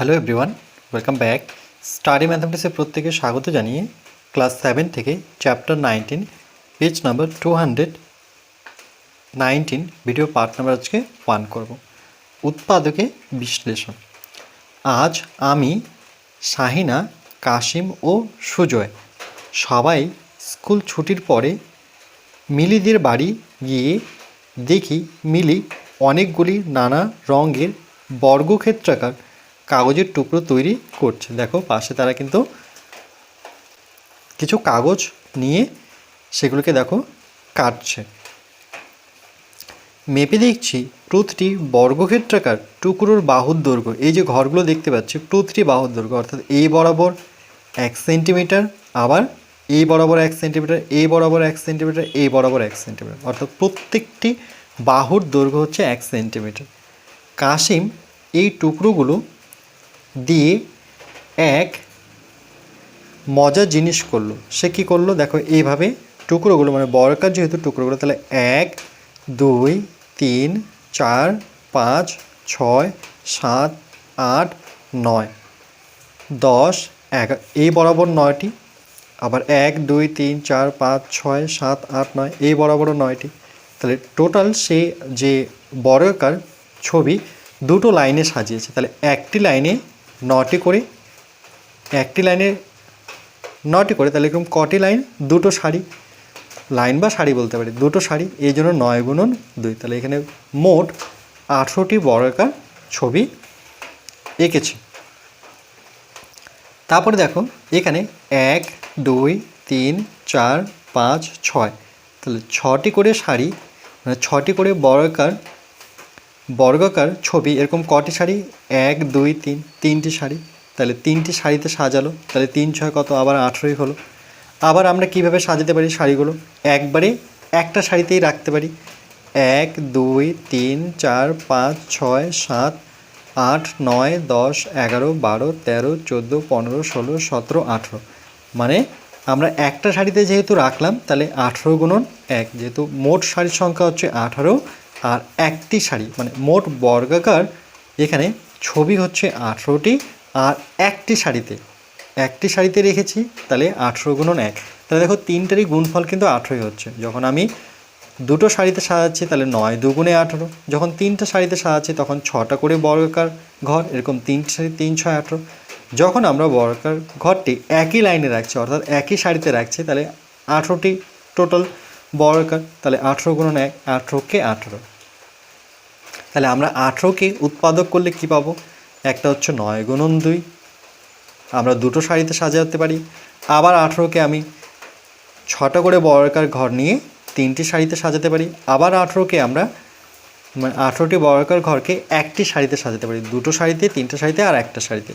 Hello everyone, welcome back. Study ম্যাথামেটিক্সের প্রত্যেকে স্বাগত জানিয়ে ক্লাস 7 থেকে chapter 19 page number 219 video part number আজকে 1 করব। উৎপাদকে বিশ্লেষণ। আজ আমি, শাহিনা, কাশিম ও সুজয় সবাই স্কুল ছুটির পরে মিলিদের বাড়ি গিয়ে দেখি মিলি অনেকগুলি নানা রঙের বর্গক্ষেত্রাকার কাগজের টুকরো তৈরি করছে। দেখো পাশে তারা কিন্তু কিছু কাগজ নিয়ে সেগুলোকে দেখো কাটছে। মেপে দেখছি প্রতিটি বর্গক্ষেত্রাকার টুকরোর বাহুর দৈর্ঘ্য, এই যে ঘরগুলো দেখতে পাচ্ছি, প্রতিটি বাহুর দৈর্ঘ্য অর্থাৎ এই বরাবর 1 সেন্টিমিটার, আবার এই বরাবর 1 সেন্টিমিটার, এই বরাবর 1 সেন্টিমিটার, এই বরাবর 1 সেন্টিমিটার, অর্থাৎ প্রত্যেকটি বাহুর দৈর্ঘ্য হচ্ছে 1 সেন্টিমিটার। কাশিম এই টুকরোগুলো দিয়ে এক মজার জিনিস করলো। সে কী করলো দেখো, এইভাবে টুকরোগুলো মানে বর্গাকার যেহেতু টুকরোগুলো, তাহলে 1 2 3 4 5 6 7 8 9 10 11 এই বরাবর 9টি, আবার 1 2 3 4 5 6 7 8 9 এই বরাবরও 9টি। তাহলে টোটাল সে যে বর্গাকার ছবি দুটো লাইনে সাজিয়েছে। তাহলে একটি লাইনে 9টি করে, একটি লাইনে 9টি করে, তাহলে এরকম কটি লাইন? দুটো সারি, লাইন বা সারি বলতে পারি, দুটো সারি, এই জন্য 9 গুণন 2। তাহলে এখানে মোট 18টি বর্গাকার ছবি এঁকেছি। তারপরে দেখো এখানে 1 2 3 4 5 6, তাহলে 6টি করে সারি, মানে 6টি করে বর্গাকার ছবি। এরকম কটি সারি? 1 2 3, 3টি সারি। তাহলে 3টি সারিতে সাজালো, তাহলে 3 6 কত? আবার 18ই হলো। আবার আমরা কিভাবে সাজাতে পারি শাড়িগুলো? একবারে একটা শাড়িতেই রাখতে পারি। 1 2 3 4 5 6 7 8 9 10 11 12 13 14 15 16 17 18, মানে আমরা একটা শাড়িতে যেহেতু রাখলাম তাহলে 18 গুণন 1, যেহেতু মোট শাড়ির সংখ্যা হচ্ছে 18 আর একটি শাড়ি, মানে মোট বর্গাকার এখানে ছবি হচ্ছে 18টি, আর একটি শাড়িতে রেখেছি, তাহলে 18 গুণন 1। তাহলে দেখো তিনটারই গুণফল কিন্তু 18ই হচ্ছে। যখন আমি দুটো শাড়িতে সাজাচ্ছি তাহলে 9 দুগুণে 18, যখন তিনটা শাড়িতে সাজাচ্ছি তখন 6টা করে বর্গাকার ঘর, এরকম 3টি শাড়ি, 3 6 18। যখন আমরা বর্গাকার ঘরটি একই লাইনে রাখছি অর্থাৎ একই শাড়িতে রাখছি তাহলে 18টি টোটাল বর্গাকার, তাহলে 18 গুণন 1, 18কে 18। তাহলে আমরা 18কে উৎপাদক করলে কি পাবো? একটা হচ্ছে 9 গুণন 2, আমরা দুটো শাড়িতে সাজাতে পারি। আবার 18কে আমি 6টা করে বর্গাকার ঘর নিয়ে 3টি শাড়িতে সাজাতে পারি। আবার 18কে আমরা 18টি বর্গাকার ঘরকে একটি শাড়িতে সাজাতে পারি, দুটো শাড়িতে, 3টে শাড়িতে আর একটা শাড়িতে।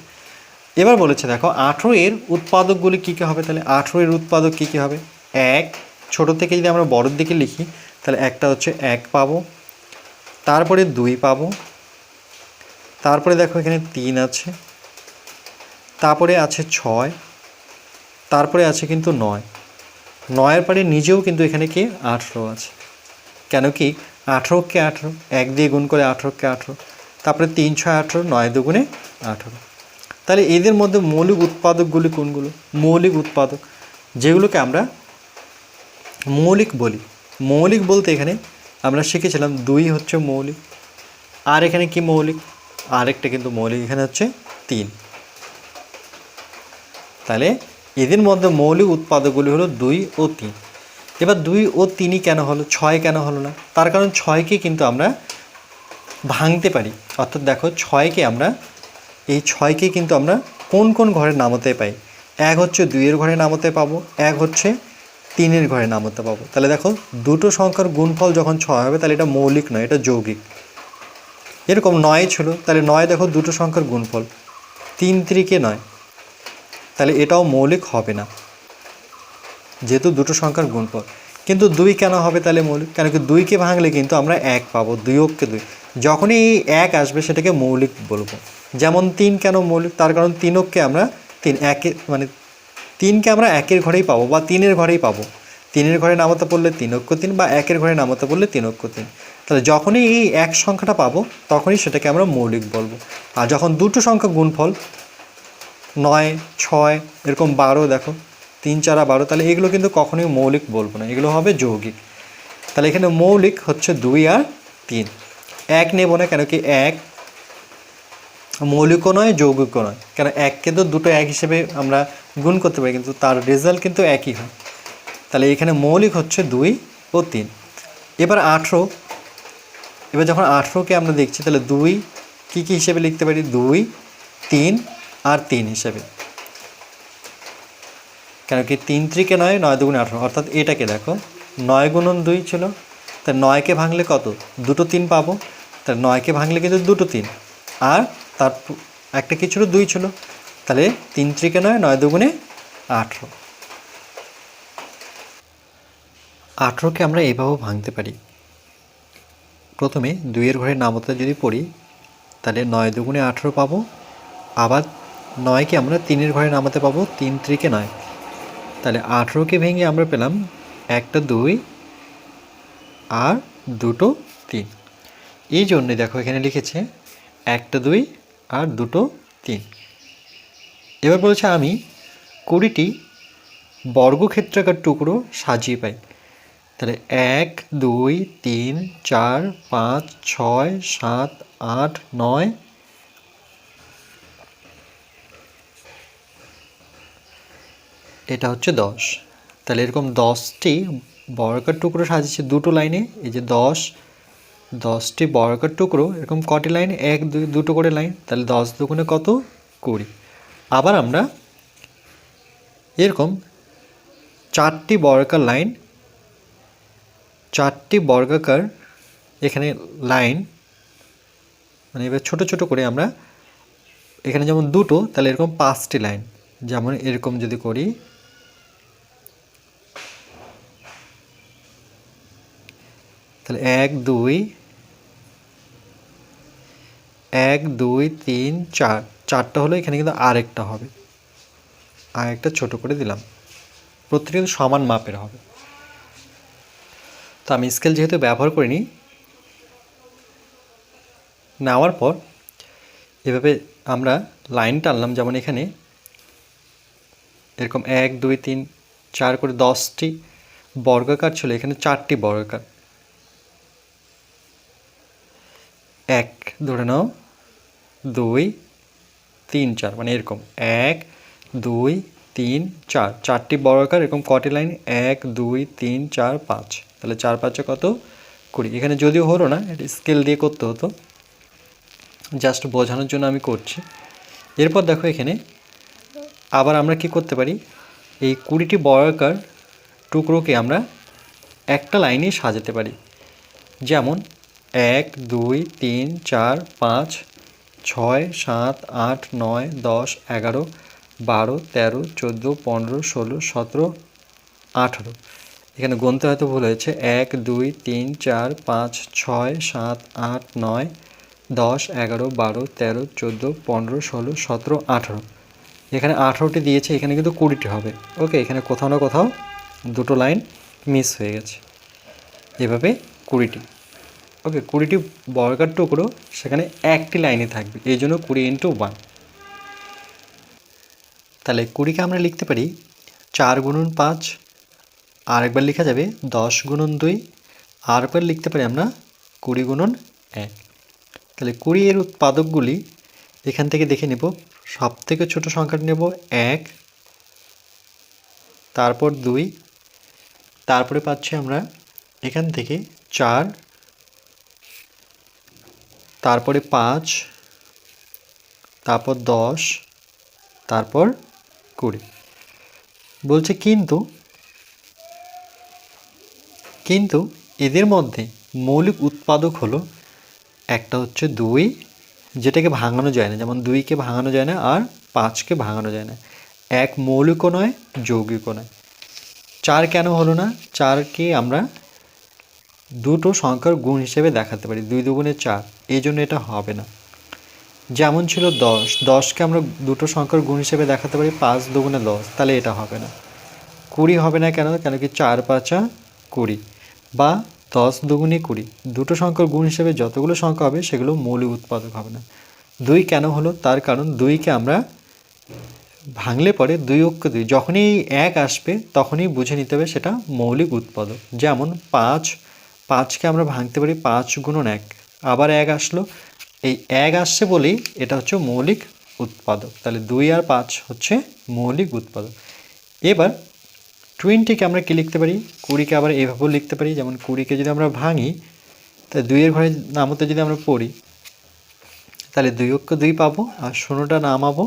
এবার বলেছে দেখো 18 এর উৎপাদকগুলি কী কী হবে। তাহলে 18 এর উৎপাদক কী কী হবে? 1, ছোটো থেকে যদি আমরা বড়োর দিকে লিখি তাহলে একটা হচ্ছে 1 পাবো, তারপরে 2 পাবো, তারপরে দেখো এখানে 3 আছে, তারপরে আছে 6, তারপরে আছে কিন্তু 9, 9-এর পরে নিজেও কিন্তু এখানে কি 18 আছে। কেন কি 18কে 18, 1 দিয়ে গুণ করে 18কে 18, তারপরে 3 6 18, 9 দুগুণে 18। তাহলে এদের মধ্যে মৌলিক উৎপাদকগুলি কোনগুলো? মৌলিক উৎপাদক যেগুলোকে আমরা মৌলিক বলি। মৌলিক বলতে এখানে আমরা শিখেছিলাম 2 হচ্ছে মৌলিক, আর এখানে কি মৌলিক? আরেকটা কিন্তু মৌলিক এখানে হচ্ছে 3। তাহলে এদের মধ্যে মৌলিক উৎপাদকগুলি হলো 2 ও 3। এবার 2 ও 3ই কেন হলো, 6 কেন হলো না? তার কারণ 6কে কিন্তু আমরা ভাঙতে পারি। অর্থাৎ দেখো 6কে আমরা, এই 6কে কিন্তু আমরা কোন কোন ঘরে নামাতে পাই? 1 হচ্ছে 2-এর ঘরে নামাতে পাবো, 1 হচ্ছে 3-এর ঘরে নামাতে পাবো। তাহলে দেখো দুটো সংখ্যার গুণফল যখন 6 হবে তাহলে এটা মৌলিক নয়, এটা যৌগিক। এরকম 9 ছিল, তাহলে 9 দেখো দুটো সংখ্যার গুণফল, 3 3-কে 9, তাহলে এটাও মৌলিক হবে না যেহেতু দুটো সংখ্যার গুণফল। কিন্তু 2 কেন হবে তাহলে মৌলিক? কেন কি 2কে ভাঙলে কিন্তু আমরা 1 পাবো, 2 অক্ষে 2, যখনই এই 1 আসবে সেটাকে মৌলিক বলবো। যেমন 3 কেন মৌলিক? তার কারণ 3 অক্ষে আমরা 1-এর মানে 3কে আমরা 1-এর ঘরেই পাবো বা 3-এর ঘরেই পাবো। 3-এর ঘরে নামাতে পড়লে 3 অক্ষ 3, বা 1-এর ঘরে নামাতে পড়লে 3 অক্ষ 3। তাহলে যখনই এই এক সংখ্যাটা পাবো তখনই সেটাকে আমরা মৌলিক বলবো। আর যখন দুটো সংখ্যা গুণফল 9, 6 এরকম 12, দেখো 3, 4, 12, তাহলে এগুলো কিন্তু কখনোই মৌলিক বলবো না, এগুলো হবে যৌগিক। তাহলে এখানে মৌলিক হচ্ছে 2 আর 3। 1 নেব না, কেন কি 1 মৌলিকও নয় যৌগিকও নয়, কেন 1কে তো দুটো 1 হিসেবে আমরা গুণ করতে পারি, কিন্তু তার রেজাল্ট কিন্তু একই হয়। তাহলে এখানে মৌলিক হচ্ছে 2 ও 3। এবার 18, এবার যখন 18কে আমরা দেখছি তাহলে 2 কী কী হিসেবে লিখতে পারি, 2, 3 আর 3 হিসেবে, কেন কি 3 3 9, 9 2 18, অর্থাৎ এটাকে দেখো 9 গুণন 2 ছিল, তাই 9কে ভাঙলে কত, দুটো 3 পাবো, তাই 9কে ভাঙলে কিন্তু দুটো 3, আর তার একটা কি ছিল, 2 ছিল, তাহলে 3 3 9, 9 2 18। 18কে আমরা এভাবেও ভাঙতে পারি। প্রথমে 2-এর ঘরের নামতা যদি পড়ি তাহলে 9 2 18 পাবো, আবার 9কে আমরা 3-এর ঘরে নামাতে পাবো, 3 3 9, তাহলে 18কে ভেঙে আমরা পেলাম একটা 2 আর দুটো 3। এই জন্যে দেখো এখানে লিখেছে একটা 2 আর দুটো 3। এবার বলছে আমি 20টি বর্গক্ষেত্রাকার টুকরো সাজিয়ে পাই। তাহলে 1 2 3 4 5 6 7 8 9, এটা হচ্ছে 10। তাহলে এরকম 10টি বর্গাকার টুকরো সাজিয়েছে দুটো লাইনে, এই যে 10টি বর্গাকার টুকরো এরকম কটি লাইন, 1 2 দুটো করে লাইন, তাহলে 10 দুগুণে কত, 20। আবার আমরা এরকম 4টি বর্গাকার লাইন, 4টি বর্গাকার এখানে লাইন, মানে এবার ছোট ছোট করে আমরা এখানে যেমন দুটো, তাহলে এরকম 5টি লাইন, যেমন এরকম যদি করি, তাহলে 1 2 1 2 3 4, 4টা হলো, এখানে কিন্তু আরেকটা হবে, আরেকটা ছোট করে দিলাম, প্রত্যেকটা কিন্তু সমান মাপের হবে। তো আমি স্কেল যেহেতু ব্যবহার করিনি, নেওয়ার পর এভাবে আমরা লাইন টানলাম, যেমন এখানে এরকম 1 2 3 4 করে 10টি বর্গাকার ছিল, এখানে 4টি বর্গাকার, 1 ধরে নাও 2 3 4, মানে এরকম 1 2 3 4, 4টি বর্গাকার এরকম কটি লাইন, 1 2 3 4 5, তাহলে 4 5 কত, 20। এখানে যদিও হলো না, এটা স্কেল দিয়ে করতে হতো, জাস্ট বোঝানোর জন্য আমি করছি। এরপর দেখো এখানে আবার আমরা কি করতে পারি, এই 20টি বর্গাকার টুকরোকে আমরা একটা লাইনে সাজাতে পারি, যেমন 1 2 3 4 5 6 7 8 9 10 11 12 13 14 15 16 17 18, এখানে গুনতে হয়তো ভুল হয়েছে, 1 2 3 4 5 6 7 8 9 10 11 12 13 14 15 16 17 18, এখানে 18টি দিয়েছে, এখানে কিন্তু 20টি হবে। ওকে, এখানে কোথাও না কোথাও দুটো লাইন মিস হয়ে গেছে, এভাবে 20টি। ওকে, 20টি বর্গাকার টুকরো সেখানে একটি লাইনে থাকবে, এই জন্য 20 × 1। তাহলে 20কে আমরা লিখতে পারি 4 × 5, আর একবার লেখা যাবে 10 × 2, আর একবার লিখতে পারি আমরা 20 × 1। তাহলে 20 এর উৎপাদকগুলি এখান থেকে দেখে নেব, সব থেকে ছোট সংখ্যাটা নেব 1, তারপর 2, তারপরে পাচ্ছি আমরা এখান থেকে 4, তারপরে 5, তারপর 10, তারপর 20। বলছে কিন্তু এদের মধ্যে মৌলিক উৎপাদক হলো, একটা হচ্ছে 2, যেটাকে ভাঙানো যায় না, যেমন 2কে ভাঙানো যায় না আর 5কে ভাঙানো যায় না, 1 মৌলিকও নয় যৌগিকও নয়। 4 কেন হলো না, 4কে আমরা দুটো সংখ্যার গুণ হিসেবে দেখাতে পারি, 2 2 4, এই জন্য এটা হবে না। যেমন ছিল 10, 10কে আমরা দুটো সংখ্যার গুণ হিসেবে দেখাতে পারি, 5 2 10, তাহলে এটা হবে না। 20 হবে না, কেন কি 4 5 20, বা 10 দুগুণে 20, দুটো সংখ্যার গুণ হিসেবে যতগুলো সংখ্যা হবে সেগুলো মৌলিক উৎপাদক হবে না। 2 কেন হলো? তার কারণ 2কে আমরা ভাঙলে পরে 2 অক্ষ 2 যখনই 1 আসবে তখনই বুঝে নিতে হবে সেটা মৌলিক উৎপাদক। যেমন 5কে আমরা ভাঙতে পারি 5 গুণন 1, আবার 1 আসলো, এই 1 আসছে বলেই এটা হচ্ছে মৌলিক উৎপাদক। তাহলে 2 আর 5 হচ্ছে মৌলিক উৎপাদক। এবার 20কে আমরা কি লিখতে পারি? 20কে আবার এভাবেও লিখতে পারি, যেমন 20কে যদি আমরা ভাঙি তাহলে 2 এর ঘরে নামতে যদি আমরা পড়ি তাহলে 2 অক্ষ 2 পাবো, আর 0টা নামাবো,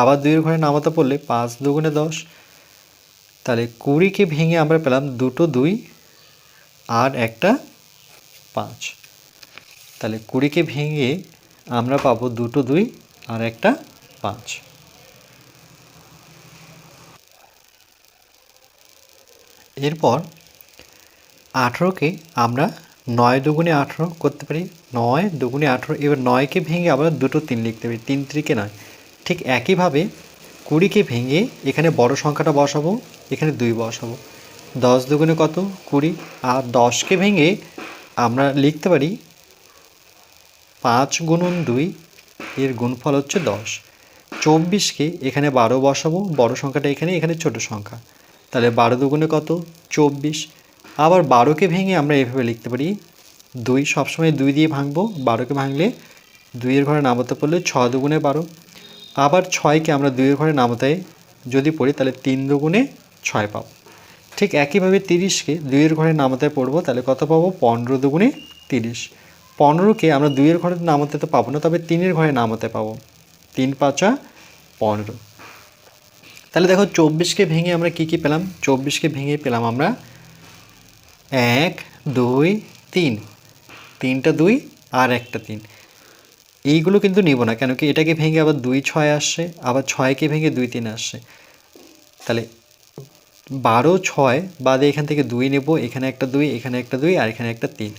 আবার 2 এর ঘরে নামাতে পড়লে 5 দুগুণে 10, তাহলে 20কে ভেঙে আমরা পেলাম দুটো 2 আর একটা 5। তাহলে 20কে ভেঙে আমরা পাবো দুটো 2 আর একটা 5। এরপর 18কে আমরা 9 দুগুণে 18 করতে পারি, 9 দুগুণে 18। এবার 9কে ভেঙে আবার দুটো 3 লিখতে পারি, 3 3কে 9। ঠিক একইভাবে 20কে ভেঙে এখানে বড় সংখ্যাটা বসাবো, এখানে 2 বসাবো, 10 দুগুণে কত? 20। আর 10কে ভেঙে আমরা লিখতে পারি 5 গুণন 2, এর গুণফল হচ্ছে 10। 24কে এখানে 12 বসাবো, বড় সংখ্যাটা এখানে ছোট সংখ্যা, তাহলে 12 দুগুণে কত? 24। আবার 12কে ভেঙে আমরা এভাবে লিখতে পারি 2, সবসময় 2 দিয়ে ভাঙবো, 12কে ভাঙলে 2 এর ঘরে নামাতে পড়লে 6 দুগুণে 12। আবার 6কে আমরা 2 এর ঘরে নামাতে যদি পড়ি তাহলে 3 দুগুণে 6 পাবো। ঠিক একইভাবে 30কে 2 এর ঘরে নামাতে পড়বো, তাহলে কত পাবো? 15 দুগুণে 30। 15কে আমরা 2 এর ঘরে নামাতে তো পাবো না, তবে 3 এর ঘরে নামাতে পাবো, 3 5 15। তাহলে দেখো 24কে ভেঙে আমরা কি কি পেলাম? 24কে ভেঙে পেলাম আমরা 1 2 3, 3টা 2 আর একটা 3। এইগুলো কিন্তু নিব না, কেন কি এটাকে ভেঙে আবার 2 6 আসছে, আবার 6কে ভেঙে 2 3 আসছে। তাহলে 12 6 বাদে এখান থেকে 2 নেব, এখানে একটা 2, এখানে একটা 2 আর এখানে একটা 3।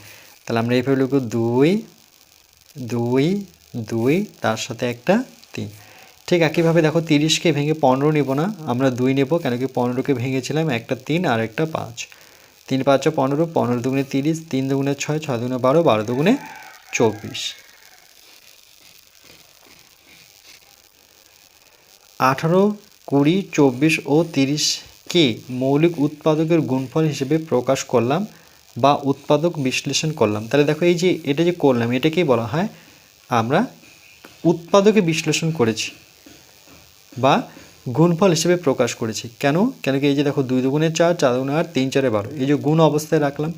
তাহলে আমরা এইভাবে লিখব 2 2 2, তার সাথে একটা 3। ঠিক একইভাবে দেখো 30কে ভেঙে 15 নেব না, আমরা 2 নেব, কেন কি 15কে ভেঙেছিলাম একটা 3 আর একটা 5। 3 5 15, 15 দুগুণে 30, 3 দুগুণে 6, 6 দুগুণে 12, 12 দুগুণে 24। 18 20 24 ও 30কে মৌলিক উৎপাদকের গুণফল হিসেবে প্রকাশ করলাম বা উৎপাদক বিশ্লেষণ করলাম। তাহলে দেখো এই যে এটা যে করলাম এটাকেই বলা হয় আমরা উৎপাদকে বিশ্লেষণ করেছি বা গুণফল হিসেবে প্রকাশ করেছি। কেন? কেন কি এই যে দেখো 2 দুগুণে 4, 4 দুগুণে 8, 3 4 12, এই যে গুণ অবস্থায় রাখলাম।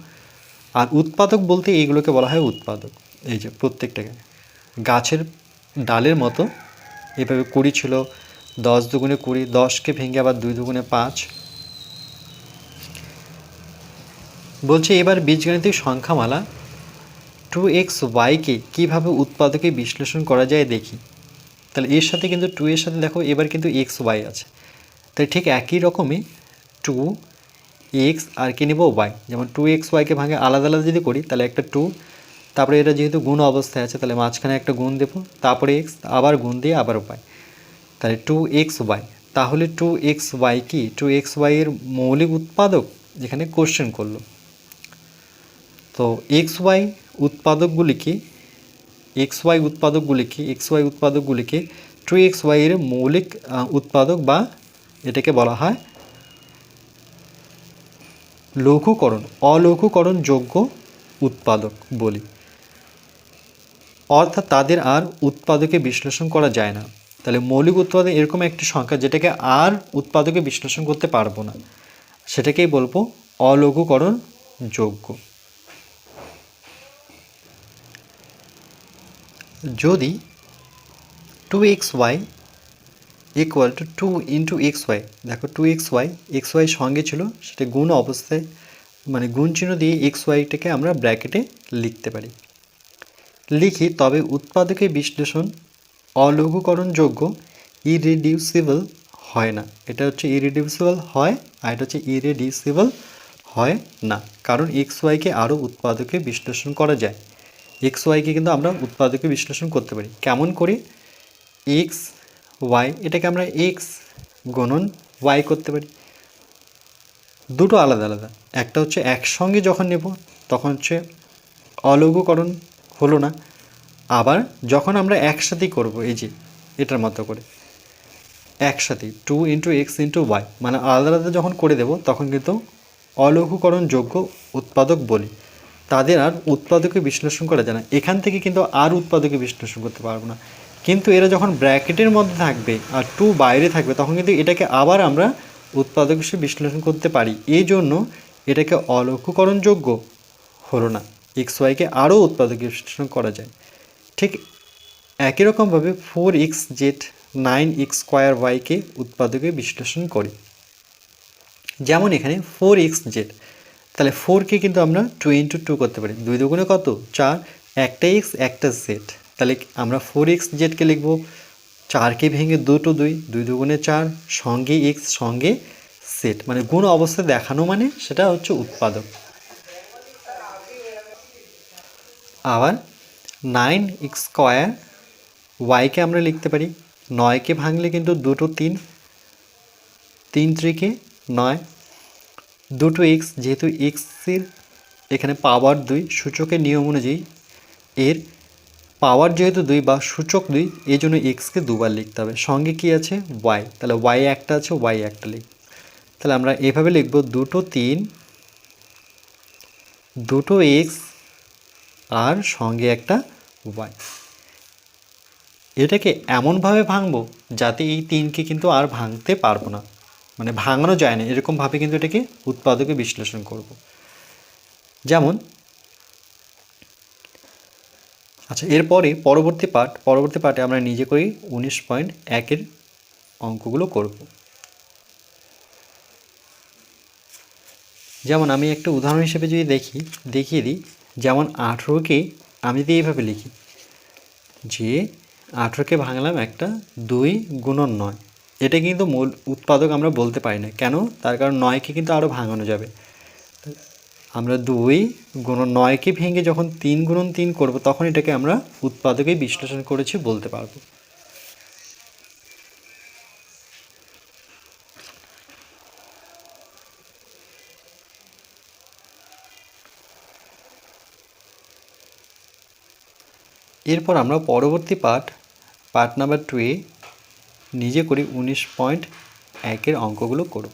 আর উৎপাদক বলতে এইগুলোকে বলা হয় উৎপাদক। এই যে প্রত্যেকটাকে গাছের ডালের মতো এভাবে 20 ছিল, 10 দুগুণে 20, 10কে ভেঙে আবার 2 দুগুণে 5। বলছে এবার বীজগণিতিক সংখ্যামালা 2xyকে কীভাবে উৎপাদকে বিশ্লেষণ করা যায় দেখি। তাহলে এর সাথে কিন্তু 2 এর সাথে দেখো এবার কিন্তু xy আছে, তাই ঠিক একই রকমই 2x আর কি নেব y। যেমন 2xyকে ভাঙে আলাদা আলাদা যদি করি তাহলে একটা 2, তারপরে এটা যেহেতু গুণ অবস্থায় আছে তাহলে মাঝখানে একটা গুণ দেবো, তারপরে x, আবার গুণ দিয়ে আবার y, তাহলে 2xy। তাহলে 2xy কি? 2xy এর মৌলিক উৎপাদক, যেখানে কোশ্চেন করলো। তো xy উৎপাদকগুলিকে xy উৎপাদকগুলিকে 2xy এর মৌলিক উৎপাদক বা এটাকে বলা হয় অলঘুকরণযোগ্য উৎপাদক বলি। অর্থাৎ তাদের আর উৎপাদকে বিশ্লেষণ করা যায় না। তাহলে মৌলিক উৎপাদক এরকম একটি সংখ্যা যেটাকে আর উৎপাদকে বিশ্লেষণ করতে পারবো না, সেটাকেই বলবো অলঘুকরণযোগ্য। যদি 2xy equal to 2 into xy, দেখো 2xy সঙ্গে ছিল, সেটা গুণ অবস্থায় মানে গুণ চিহ্ন দিয়ে xyটাকে আমরা ব্র্যাকেটে লিখতে পারি, লিখি, তবে উৎপাদকের বিশ্লেষণ অলঘুকরণযোগ্য ইরিডিউসিবল হয় না। এটা হচ্ছে ইরিডিউসিবল হয়, আর এটা হচ্ছে ইরিডিউসিবল হয় না, কারণ xyকে আরও উৎপাদকে বিশ্লেষণ করা যায়। xyকে কিন্তু আমরা উৎপাদকে বিশ্লেষণ করতে পারি। কেমন করে? এক্স ওয়াই, এটাকে আমরা এক্স গুণন ওয়াই করতে পারি। দুটো আলাদা আলাদা, একটা হচ্ছে একসঙ্গে যখন নেব তখন হচ্ছে অলঘুকরণ হলো না। আবার যখন আমরা একসাথেই করব, এই যে এটার মতো করে একসাথে 2 × x × y, মানে আলাদা আলাদা যখন করে দেব তখন কিন্তু অলঘুকরণযোগ্য উৎপাদক বলি। তাদের আর উৎপাদকে বিশ্লেষণ করা যায় না। এখান থেকে কিন্তু আর উৎপাদকে বিশ্লেষণ করতে পারবো না। কিন্তু এরা যখন ব্র্যাকেটের মধ্যে থাকবে আর 2 বাইরে থাকবে তখন কিন্তু এটাকে আবার আমরা উৎপাদক হিসেবে বিশ্লেষণ করতে পারি। এই জন্য এটাকে অলঘুকরণযোগ্য হলো না। এক্স ওয়াইকে আরও উৎপাদকে বিশ্লেষণ করা যায়। ঠিক একই রকমভাবে 4xz 9x²yকে উৎপাদকে বিশ্লেষণ করি। যেমন এখানে 4xz, তাহলে 4কে কিন্তু আমরা 2 × 2 করতে পারি। 2 দুগুণে কত? 4, একটা x একটা z। তাহলে আমরা 4xzকে লিখব 4কে ভেঙে 2 × 2, 2 দুগুণে 4, সঙ্গে x সঙ্গে z, মানে গুণ অবস্থায় দেখানো, মানে সেটা হচ্ছে উৎপাদক। আবার 9x² ওয়াইকে আমরা লিখতে পারি 9কে ভাঙলে কিন্তু 2 × 3, 3 × 9, 2 x, যেহেতু এক্সের এখানে পাওয়ার 2, সূচকের নিয়ম অনুযায়ী এর পাওয়ার যেহেতু 2 বা সূচক 2, এই জন্য এক্সকে দুবার লিখতে হবে। সঙ্গে কি আছে? ওয়াই, তাহলে ওয়াই একটা আছে, ওয়াই একটা লিখ। তাহলে আমরা এভাবে লিখব 2 × 3, 2 x আর সঙ্গে একটা ওয়াই। এটাকে এমনভাবে ভাঙবো যাতে এই 3কে কিন্তু আর ভাঙতে পারবো না, মানে ভাঙানো যায় না, এরকমভাবে কিন্তু এটাকে উৎপাদকে বিশ্লেষণ করব। যেমন আচ্ছা, এরপরে পরবর্তী পার্টে আমরা নিজে করেই 19.1-এর অঙ্কগুলো করব। যেমন আমি একটা উদাহরণ হিসেবে যদি দেখিয়ে দিই, যেমন 18কে আমি যদি এইভাবে লিখি যে 18কে ভাঙলাম একটা 2 × 9, এটা কিন্তু মূল উৎপাদক আমরা বলতে পারি না। কেন? তার কারণ 9কে কিন্তু আরও ভাঙানো যাবে। আমরা 2 × 9কে ভেঙে যখন 3 × 3 করব তখন এটাকে আমরা উৎপাদকে বিশ্লেষণ করেছি বলতে পারবো। এরপর আমরা পরবর্তী পার্ট নাম্বার 2-এ নিজে করে 19.1-এর অঙ্কগুলো করব।